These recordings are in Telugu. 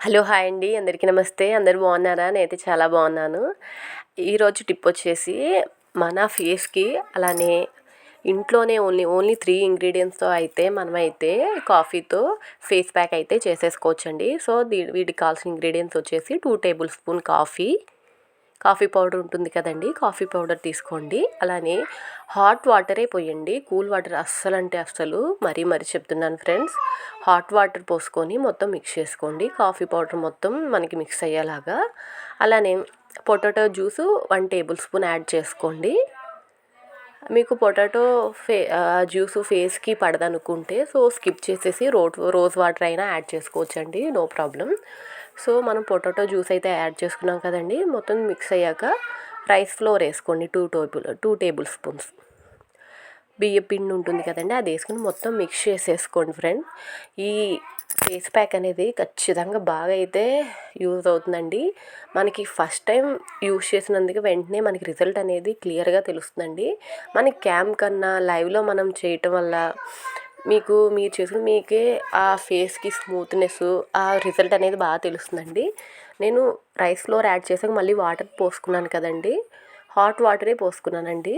హలో హాయ్ అండి, అందరికీ నమస్తే. అందరూ బాగున్నారా? నేనైతే చాలా బాగున్నాను. ఈరోజు టిప్ వచ్చేసి మన ఫేస్కి అలానే ఇంట్లోనే ఓన్లీ 3 ఇంగ్రీడియంట్స్తో అయితే మనమైతే కాఫీతో ఫేస్ ప్యాక్ అయితే చేసేసుకోవచ్చండి. సో వీటికి కావాల్సిన ఇంగ్రీడియంట్స్ వచ్చేసి 2 టేబుల్ స్పూన్ కాఫీ పౌడర్ ఉంటుంది కదండి, కాఫీ పౌడర్ తీసుకోండి. అలానే హాట్ వాటరే పోయండి, కూల్ వాటర్ అస్సలు అంటే అస్సలు మరీ చెప్తున్నాను ఫ్రెండ్స్. హాట్ వాటర్ పోసుకొని మొత్తం మిక్స్ చేసుకోండి, కాఫీ పౌడర్ మొత్తం మనకి మిక్స్ అయ్యేలాగా. అలానే potato juice 1 table spoon add చేసుకోండి. మీకు పొటాటో జ్యూసు ఫేస్కి పడదనుకుంటే సో స్కిప్ చేసేసి రోజ్ వాటర్ అయినా యాడ్ చేసుకోవచ్చండి, నో ప్రాబ్లం. సో మనం పొటాటో జ్యూస్ అయితే యాడ్ చేసుకున్నాం కదండి, మొత్తం మిక్స్ అయ్యాక రైస్ ఫ్లోర్ వేసుకోండి 2 టేబుల్ స్పూన్స్. బియ్య పిండి ఉంటుంది కదండి, అది వేసుకుని మొత్తం మిక్స్ చేసేసుకోండి ఫ్రెండ్. ఈ ఫేస్ ప్యాక్ అనేది ఖచ్చితంగా బాగా అయితే యూజ్ అవుతుందండి. మనకి ఫస్ట్ టైం యూజ్ చేసినందుకు వెంటనే మనకి రిజల్ట్ అనేది క్లియర్గా తెలుస్తుందండి. మనకి క్యామ్ కన్నా లైవ్లో మనం చేయటం వల్ల మీరు చేసిన మీకే ఆ ఫేస్కి స్మూత్నెస్, ఆ రిజల్ట్ అనేది బాగా తెలుస్తుందండి. నేను రైస్ ఫ్లోర్ యాడ్ చేసాక మళ్ళీ వాటర్ పోసుకున్నాను కదండి, హాట్ వాటరే పోసుకున్నానండి,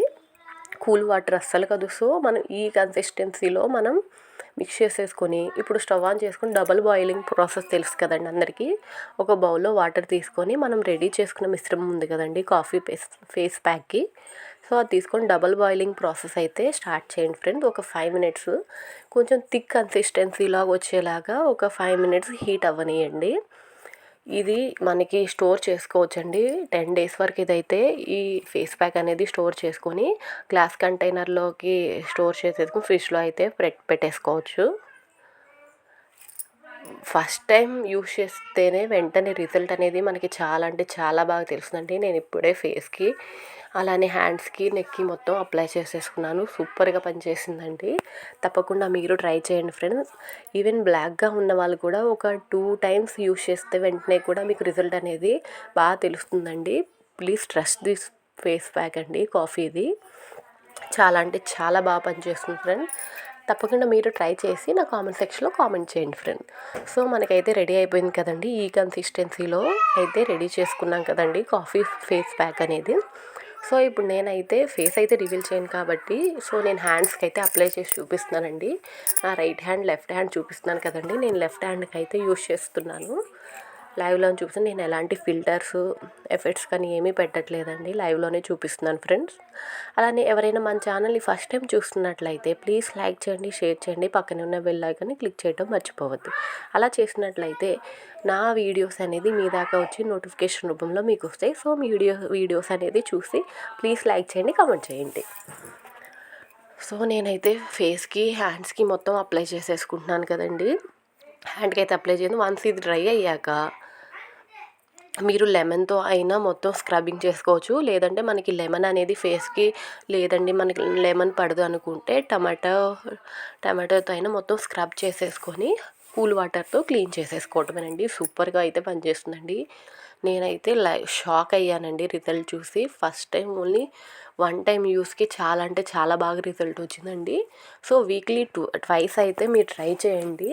కూల్ వాటర్ అస్సలు కాదు. సో మనం ఈ కన్సిస్టెన్సీలో మనం మిక్స్ చేసేసుకొని ఇప్పుడు స్టవ్ ఆన్ చేసుకొని డబల్ బాయిలింగ్ ప్రాసెస్ తెలుసు కదండి అందరికీ. ఒక బౌల్లో వాటర్ తీసుకొని మనం రెడీ చేసుకున్న మిశ్రమం ఉంది కదండి కాఫీ ఫేస్ ప్యాక్కి, సో అది తీసుకొని డబల్ బాయిలింగ్ ప్రాసెస్ అయితే స్టార్ట్ చేయండి ఫ్రెండ్. ఒక 5 మినిట్స్ కొంచెం థిక్ కన్సిస్టెన్సీలాగా వచ్చేలాగా ఒక 5 మినిట్స్ హీట్ అవ్వనియండి. ఇది మనకి స్టోర్ చేసుకోవచ్చండి 10 డేస్ వరకు. ఇదైతే ఈ ఫేస్ ప్యాక్ అనేది స్టోర్ చేసుకొని గ్లాస్ కంటైనర్లోకి స్టోర్ చేసేసుకొని ఫ్రిడ్జ్లో అయితే పెట్టేసుకోవచ్చు. ఫస్ట్ టైం యూస్ చేస్తేనే వెంటనే రిజల్ట్ అనేది మనకి చాలా అంటే చాలా బాగా తెలుస్తుందండి. నేను ఇప్పుడే ఫేస్కి అలానే హ్యాండ్స్కి నెక్కి మొత్తం అప్లై చేసేసుకున్నాను, సూపర్గా పనిచేసిందండి. తప్పకుండా మీరు ట్రై చేయండి ఫ్రెండ్స్. ఈవెన్ బ్లాక్గా ఉన్న వాళ్ళు కూడా ఒక 2 టైమ్స్ యూస్ చేస్తే వెంటనే కూడా మీకు రిజల్ట్ అనేది బాగా తెలుస్తుందండి. Please trust this face pack అండి, కాఫీది చాలా అంటే చాలా బాగా పనిచేస్తుంది ఫ్రెండ్. తప్పకుండా మీరు ట్రై చేసి నా కామెంట్ సెక్షన్లో కామెంట్ చేయండి ఫ్రెండ్. సో మనకైతే రెడీ అయిపోయింది కదండి, ఈ కన్సిస్టెన్సీలో అయితే రెడీ చేసుకున్నాం కదండి కాఫీ ఫేస్ ప్యాక్ అనేది. సో ఇప్పుడు నేనైతే ఫేస్ అయితే రివీల్ చేయను కాబట్టి సో నేను హ్యాండ్స్కి అయితే అప్లై చేసి చూపిస్తున్నానండి. నా రైట్ హ్యాండ్ లెఫ్ట్ హ్యాండ్ చూపిస్తున్నాను కదండి, నేను లెఫ్ట్ హ్యాండ్కి అయితే యూస్ చేస్తున్నాను. లైవ్లో చూపిస్తాను, నేను ఎలాంటి ఫిల్టర్స్ ఎఫెక్ట్స్ కానీ ఏమీ పెట్టట్లేదండి, లైవ్లోనే చూపిస్తున్నాను ఫ్రెండ్స్. అలానే ఎవరైనా మన ఛానల్ని ఫస్ట్ టైం చూస్తున్నట్లయితే ప్లీజ్ లైక్ చేయండి, షేర్ చేయండి, పక్కనే ఉన్న బెల్ ఐకాన్ని క్లిక్ చేయడం మర్చిపోవద్దు. అలా చేసినట్లయితే నా వీడియోస్ అనేది మీ దాకా వచ్చి నోటిఫికేషన్ రూపంలో మీకు వస్తాయి. సో మీ వీడియోస్ అనేది చూసి ప్లీజ్ లైక్ చేయండి, కామెంట్ చేయండి. సో నేనైతే ఫేస్కి హ్యాండ్స్కి మొత్తం అప్లై చేసేసుకుంటున్నాను కదండి. హ్యాండ్కి అయితే అప్లై చేయండి. వన్స్ ఇది డ్రై అయ్యాక మీరు లెమన్తో అయినా మొత్తం స్క్రబ్బింగ్ చేసుకోవచ్చు, లేదంటే మనకి లెమన్ అనేది ఫేస్కి లేదండి మనకి లెమన్ పడదు అనుకుంటే టమాటోతో అయినా మొత్తం స్క్రబ్ చేసేసుకొని కూల్ వాటర్తో క్లీన్ చేసేసుకోవటమేనండి. సూపర్గా అయితే పనిచేస్తుందండి. నేనైతే షాక్ అయ్యానండి రిజల్ట్ చూసి. ఫస్ట్ టైం ఓన్లీ 1 టైం యూస్కి చాలా అంటే చాలా బాగా రిజల్ట్ వచ్చిందండి. సో వీక్లీ ట్వైస్ అయితే మీరు ట్రై చేయండి.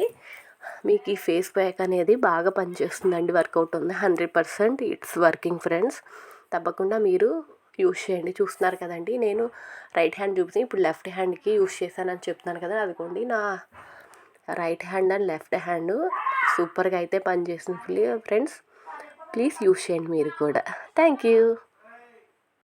మీకు ఈ ఫేస్ ప్యాక్ అనేది బాగా పనిచేస్తుందండి, వర్కౌట్ ఉంది, 100% ఇట్స్ వర్కింగ్ ఫ్రెండ్స్. తప్పకుండా మీరు యూస్ చేయండి. చూస్తున్నారు కదండి, నేను రైట్ హ్యాండ్ చూపించి ఇప్పుడు లెఫ్ట్ హ్యాండ్కి యూస్ చేశానని చెప్తున్నాను కదా, అదిగోండి నా right hand and left hand సూపర్గా అయితే పనిచేస్తుంది ఫ్రెండ్స్. ప్లీజ్ యూస్ చేయండి మీరు కూడా. Thank you.